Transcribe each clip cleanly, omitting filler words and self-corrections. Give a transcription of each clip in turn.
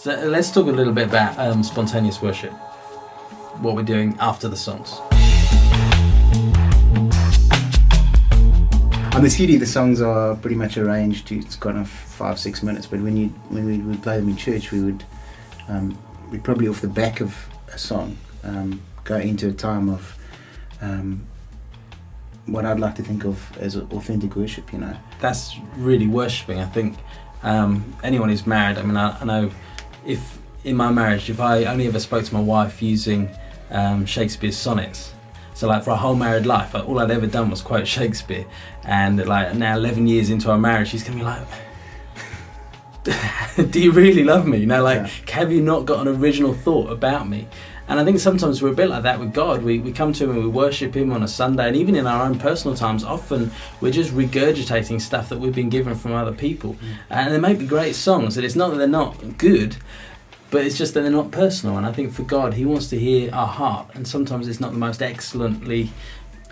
So let's talk a little bit about spontaneous worship, what we're doing after the songs. On the CD, the songs are pretty much arranged to kind of 5-6 minutes. But when we would play them in church, we'd probably off the back of a song go into a time of what I'd like to think of as authentic worship. You know, that's really worshipping. I think anyone who's married. I mean, I know if in my marriage, if I only ever spoke to my wife using Shakespeare's sonnets. So like for our whole married life, all I'd ever done was quote Shakespeare, and like now 11 years into our marriage, she's gonna be like, "Do you really love me? You know, like have you not got an original thought about me?" And I think sometimes we're a bit like that with God. We come to Him and we worship Him on a Sunday, and even in our own personal times, often we're just regurgitating stuff that we've been given from other people. And they may be great songs, and it's not that they're not good, but it's just that they're not personal. And I think for God, He wants to hear our heart. And sometimes it's not the most excellently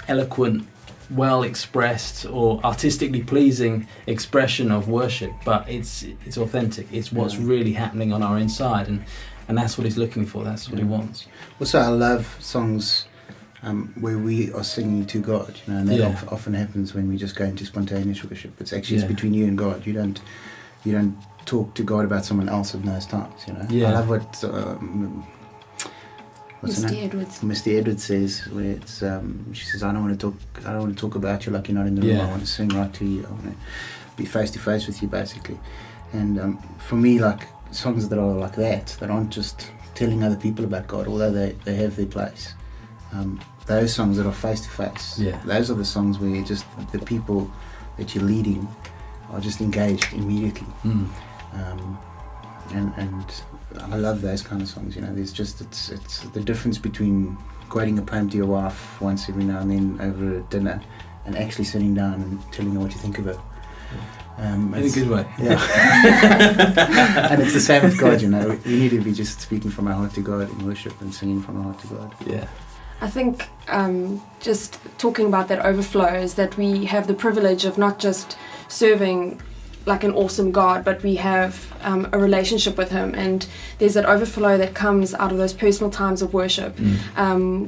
eloquent, well expressed or artistically pleasing expression of worship, but it's authentic. It's what's really happening on our inside, and that's what He's looking for. That's what He wants. Also, I love songs where we are singing to God. You know, and that often happens when we just go into spontaneous worship. It's actually it's between you and God. You don't talk to God about someone else at those times, you know. I love what Mr. Edwards says, where it's she says, I don't want to talk about you like you're not in the room. I want to sing right to you. I want to be face to face with you, basically. And for me, like songs that are like that aren't just telling other people about God, although they have their place. Those songs that are face to face, those are the songs where just the people that you're leading are just engaged immediately. And I love those kind of songs. You know, there's just it's the difference between quoting a poem to your wife once every now and then over a dinner, and actually sitting down and telling her what you think of it. In a good way. Yeah. And it's the same with God. You know, we need to be just speaking from our heart to God in worship and singing from our heart to God. Yeah. I think just talking about that overflow is that we have the privilege of not just serving like an awesome God, but we have a relationship with Him, and there's that overflow that comes out of those personal times of worship,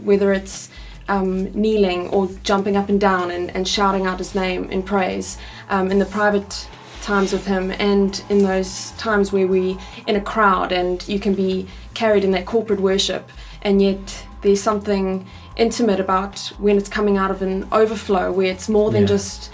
whether it's kneeling or jumping up and down and shouting out His name in praise, in the private times with Him, and in those times where we in a crowd and you can be carried in that corporate worship, and yet there's something intimate about when it's coming out of an overflow where it's more than just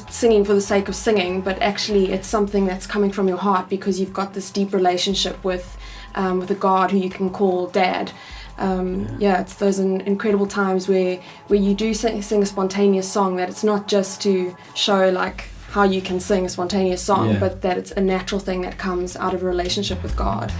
singing for the sake of singing, but actually it's something that's coming from your heart because you've got this deep relationship with a God who you can call Dad. It's those incredible times where you do sing a spontaneous song, that it's not just to show like how you can sing a spontaneous song, but that it's a natural thing that comes out of a relationship with God.